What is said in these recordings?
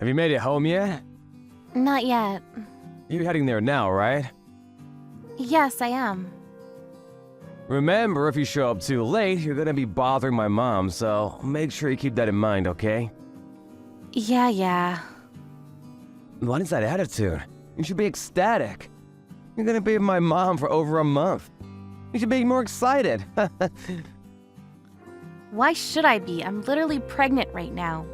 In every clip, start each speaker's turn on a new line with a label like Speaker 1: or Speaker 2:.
Speaker 1: Have you made it home yet?
Speaker 2: Not yet.
Speaker 1: You're heading there now, right?
Speaker 2: Yes, I am.
Speaker 1: Remember, if you show up too late, you're gonna be bothering my mom, so make sure you keep that in mind, okay?
Speaker 2: Yeah.
Speaker 1: What is that attitude? You should be ecstatic. You're gonna be with my mom for over a month. You should be more excited.
Speaker 2: Why should I be? I'm literally pregnant right now.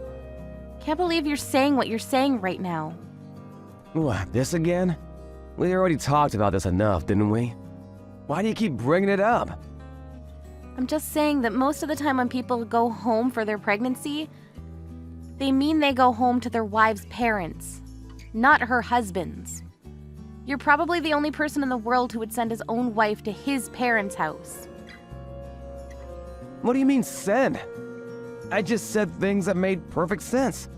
Speaker 2: Can't believe you're saying what you're saying right now.
Speaker 1: What, this again? We already talked about this enough, didn't we? Why do you keep bringing it up?
Speaker 2: I'm just saying that most of the time when people go home for their pregnancy, they mean they go home to their wife's parents, not her husband's. You're probably the only person in the world who would send his own wife to his parents' house.
Speaker 1: What do you mean, send? I just said things that made perfect sense.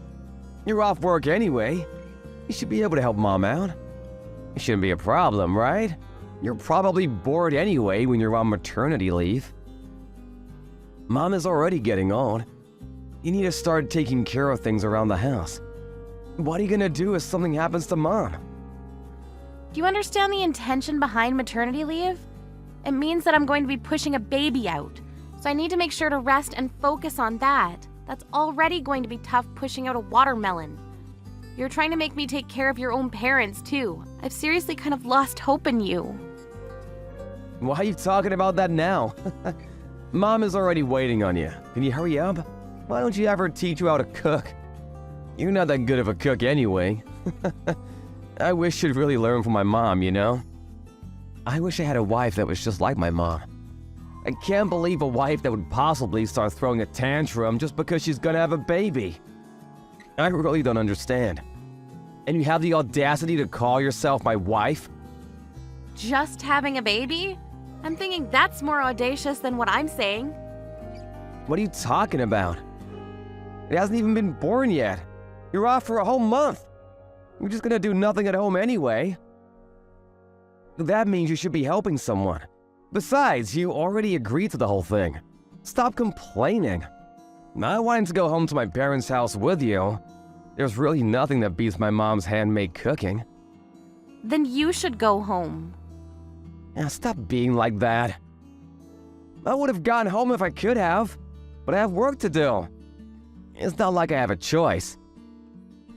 Speaker 1: You're off work anyway. You should be able to help Mom out. It shouldn't be a problem, right? You're probably bored anyway when you're on maternity leave. Mom is already getting old. You need to start taking care of things around the house. What are you gonna do if something happens to Mom?
Speaker 2: Do you understand the intention behind maternity leave? It means that I'm going to be pushing a baby out, so I need to make sure to rest and focus on that. That's already going to be tough pushing out a watermelon. You're trying to make me take care of your own parents, too. I've seriously kind of lost hope in you.
Speaker 1: Why are you talking about that now? Mom is already waiting on you. Can you hurry up? Why don't you have her teach you how to cook? You're not that good of a cook anyway. I wish she'd really learn from my mom, you know? I wish I had a wife that was just like my mom. I can't believe a wife that would possibly start throwing a tantrum just because she's gonna have a baby. I really don't understand. And you have the audacity to call yourself my wife?
Speaker 2: Just having a baby? I'm thinking that's more audacious than what I'm saying.
Speaker 1: What are you talking about? It hasn't even been born yet. You're off for a whole month. You're just gonna do nothing at home anyway. That means you should be helping someone. Besides, you already agreed to the whole thing. Stop complaining. I wanted to go home to my parents' house with you. There's really nothing that beats my mom's handmade cooking.
Speaker 2: Then you should go home.
Speaker 1: Now stop being like that. I would have gone home if I could have, but I have work to do. It's not like I have a choice.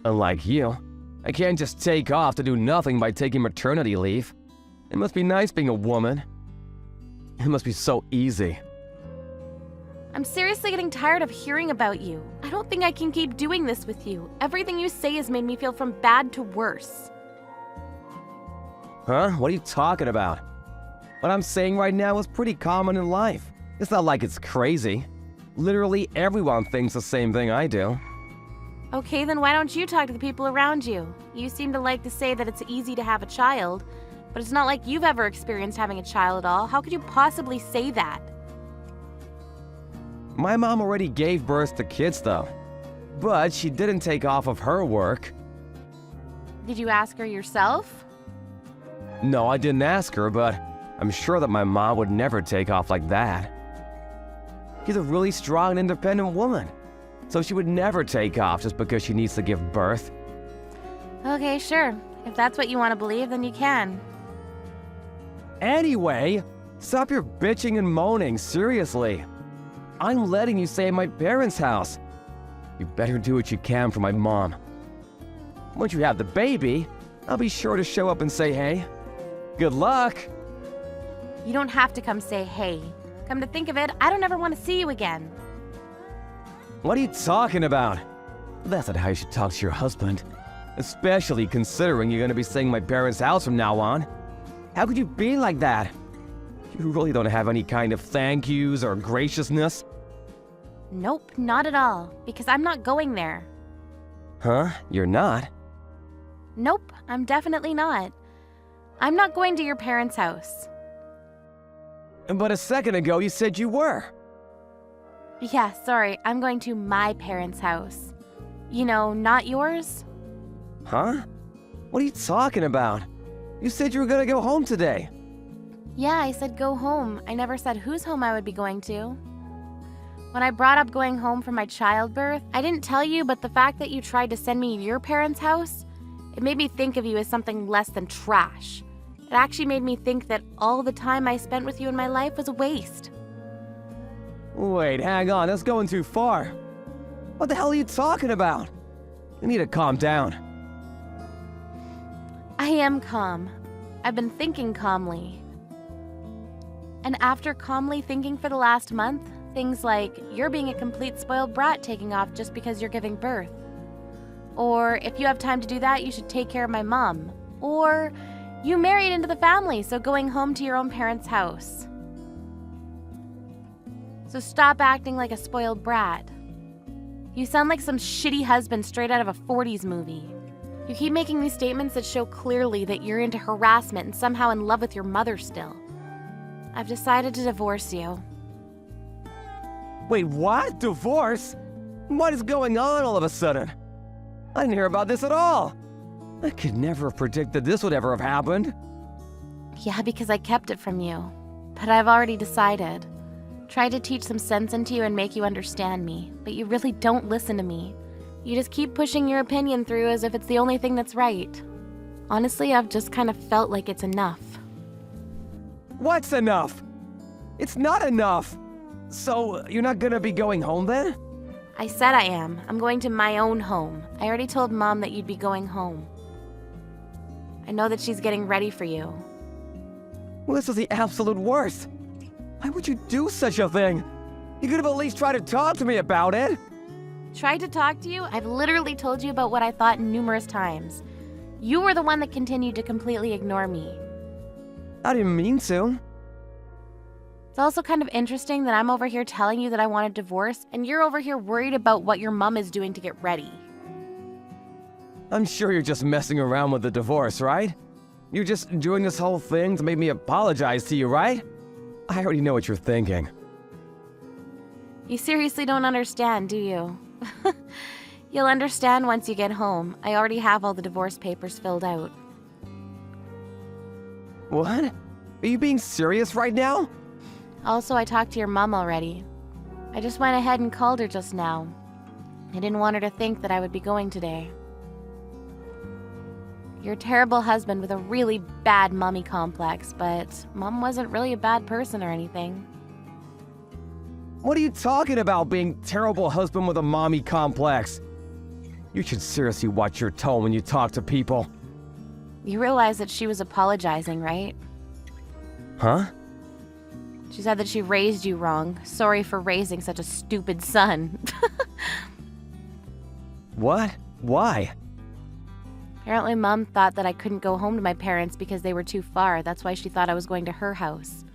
Speaker 1: Unlike you, I can't just take off to do nothing by taking maternity leave. It must be nice being a woman. It must be so easy.
Speaker 2: I'm seriously getting tired of hearing about you. I don't think I can keep doing this with you. Everything you say has made me feel from bad to worse.
Speaker 1: Huh? What are you talking about? What I'm saying right now is pretty common in life. It's not like it's crazy. Literally everyone thinks the same thing I do.
Speaker 2: Okay, then why don't you talk to the people around you? You seem to like to say that it's easy to have a child, but it's not like you've ever experienced having a child at all. How could you possibly say that?
Speaker 1: My mom already gave birth to kids though, but she didn't take off of her work.
Speaker 2: Did you ask her yourself?
Speaker 1: No, I didn't ask her, but I'm sure that my mom would never take off like that. She's a really strong and independent woman, so she would never take off just because she needs to give birth.
Speaker 2: Okay, sure. If that's what you want to believe, then you can.
Speaker 1: Anyway, stop your bitching and moaning, seriously. I'm letting you stay at my parents' house. You better do what you can for my mom. Once you have the baby, I'll be sure to show up and say hey. Good luck!
Speaker 2: You don't have to come say hey. Come to think of it, I don't ever want to see you again.
Speaker 1: What are you talking about? That's not how you should talk to your husband. Especially considering you're gonna be staying at my parents' house from now on. How could you be like that? You really don't have any kind of thank yous or graciousness?
Speaker 2: Nope, not at all, because I'm not going there.
Speaker 1: Huh? You're not?
Speaker 2: Nope, I'm definitely not. I'm not going to your parents' house.
Speaker 1: But a second ago you said you were.
Speaker 2: Yeah, sorry, I'm going to my parents' house. You know, not yours?
Speaker 1: Huh? What are you talking about? You said you were gonna go home today.
Speaker 2: Yeah, I said go home. I never said whose home I would be going to. When I brought up going home from my childbirth, I didn't tell you, but the fact that you tried to send me to your parents' house, it made me think of you as something less than trash. It actually made me think that all the time I spent with you in my life was a waste.
Speaker 1: Wait, hang on, that's going too far. What the hell are you talking about? You need to calm down.
Speaker 2: I am calm. I've been thinking calmly. And after calmly thinking for the last month, things like you're being a complete spoiled brat taking off just because you're giving birth. Or if you have time to do that, you should take care of my mom. Or you married into the family, so going home to your own parents' house. So stop acting like a spoiled brat. You sound like some shitty husband straight out of a 40s movie. You keep making these statements that show clearly that you're into harassment and somehow in love with your mother still. I've decided to divorce you.
Speaker 1: Wait, what? Divorce? What is going on all of a sudden? I didn't hear about this at all. I could never have predicted this would ever have happened.
Speaker 2: Yeah, because I kept it from you. But I've already decided. Tried to teach some sense into you and make you understand me, but you really don't listen to me. You just keep pushing your opinion through as if it's the only thing that's right. Honestly, I've just kind of felt like it's enough.
Speaker 1: What's enough? It's not enough. So, you're not gonna be going home then?
Speaker 2: I said I am. I'm going to my own home. I already told Mom that you'd be going home. I know that she's getting ready for you.
Speaker 1: Well, this is the absolute worst. Why would you do such a thing? You could have at least tried to talk to me about it.
Speaker 2: Tried to talk to you? I've literally told you about what I thought numerous times. You were the one that continued to completely ignore me.
Speaker 1: I didn't mean to.
Speaker 2: It's also kind of interesting that I'm over here telling you that I want a divorce, and you're over here worried about what your mom is doing to get ready.
Speaker 1: I'm sure you're just messing around with the divorce, right? You're just doing this whole thing to make me apologize to you, right? I already know what you're thinking.
Speaker 2: You seriously don't understand, do you? You'll understand once you get home. I already have all the divorce papers filled out.
Speaker 1: What? Are you being serious right now?
Speaker 2: Also, I talked to your mom already. I just went ahead and called her just now. I didn't want her to think that I would be going today. You're a terrible husband with a really bad mommy complex, but Mom wasn't really a bad person or anything.
Speaker 1: What are you talking about, being terrible husband with a mommy complex? You should seriously watch your tone when you talk to people.
Speaker 2: You realize that she was apologizing, right?
Speaker 1: Huh?
Speaker 2: She said that she raised you wrong. Sorry for raising such a stupid son.
Speaker 1: What? Why?
Speaker 2: Apparently, Mom thought that I couldn't go home to my parents because they were too far. That's why she thought I was going to her house.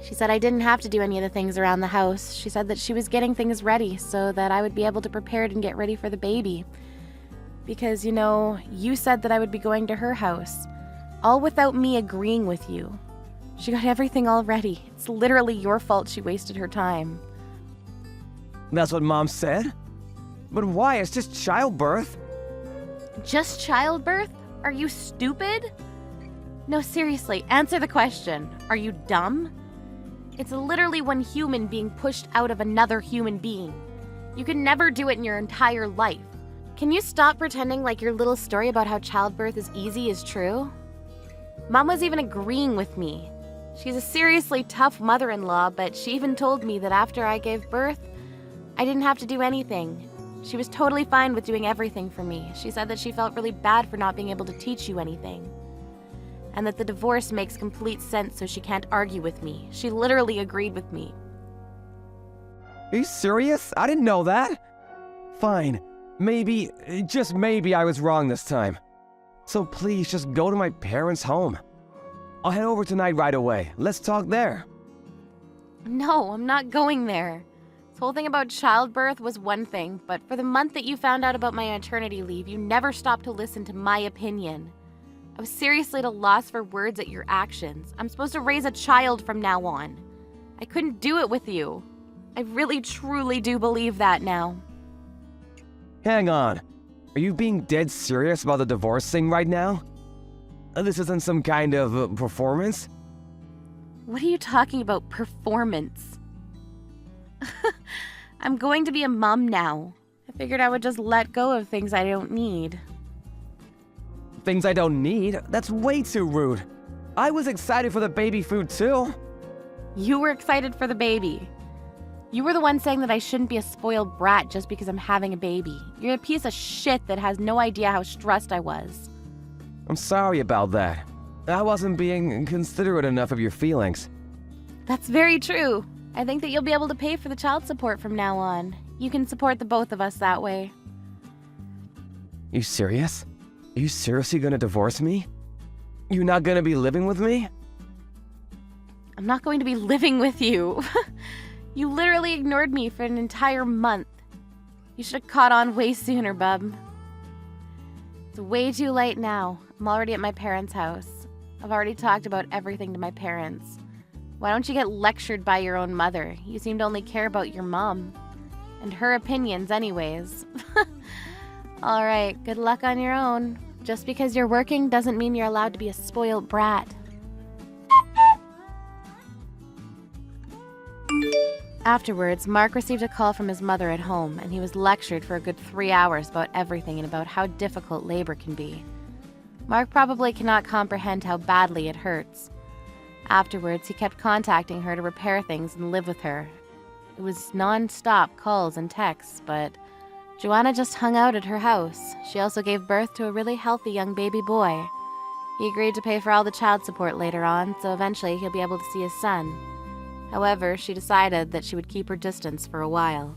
Speaker 2: She said I didn't have to do any of the things around the house. She said that she was getting things ready so that I would be able to prepare it and get ready for the baby. Because, you said that I would be going to her house. All without me agreeing with you. She got everything all ready. It's literally your fault she wasted her time.
Speaker 1: That's what Mom said? But why? It's just childbirth.
Speaker 2: Just childbirth? Are you stupid? No, seriously, answer the question. Are you dumb? It's literally one human being pushed out of another human being. You can never do it in your entire life. Can you stop pretending like your little story about how childbirth is easy is true? Mom was even agreeing with me. She's a seriously tough mother-in-law, but she even told me that after I gave birth, I didn't have to do anything. She was totally fine with doing everything for me. She said that she felt really bad for not being able to teach you anything. And that the divorce makes complete sense, so she can't argue with me. She literally agreed with me.
Speaker 1: Are you serious? I didn't know that. Fine. Maybe, just maybe I was wrong this time. So please, just go to my parents' home. I'll head over tonight right away. Let's talk there.
Speaker 2: No, I'm not going there. This whole thing about childbirth was one thing, but for the month that you found out about my maternity leave, you never stopped to listen to my opinion. I was seriously at a loss for words at your actions. I'm supposed to raise a child from now on. I couldn't do it with you. I really, truly do believe that now.
Speaker 1: Hang on. Are you being dead serious about the divorce thing right now? This isn't some kind of performance?
Speaker 2: What are you talking about, performance? I'm going to be a mom now. I figured I would just let go of things I don't need.
Speaker 1: Things I don't need? That's way too rude. I was excited for the baby food too.
Speaker 2: You were excited for the baby. You were the one saying that I shouldn't be a spoiled brat just because I'm having a baby. You're a piece of shit that has no idea how stressed I was.
Speaker 1: I'm sorry about that. I wasn't being considerate enough of your feelings.
Speaker 2: That's very true. I think that you'll be able to pay for the child support from now on. You can support the both of us that way.
Speaker 1: You serious? Are you seriously gonna divorce me? You're not gonna be living with me?
Speaker 2: I'm not going to be living with you. You literally ignored me for an entire month. You should have caught on way sooner, bub. It's way too late now. I'm already at my parents' house. I've already talked about everything to my parents. Why don't you get lectured by your own mother? You seem to only care about your mom. And her opinions anyways. Alright, good luck on your own. Just because you're working doesn't mean you're allowed to be a spoiled brat. Afterwards, Mark received a call from his mother at home, and he was lectured for a good 3 hours about everything and about how difficult labor can be. Mark probably cannot comprehend how badly it hurts. Afterwards, he kept contacting her to repair things and live with her. It was non-stop calls and texts, but Joanna just hung out at her house. She also gave birth to a really healthy young baby boy. He agreed to pay for all the child support later on, so eventually he'll be able to see his son. However, she decided that she would keep her distance for a while.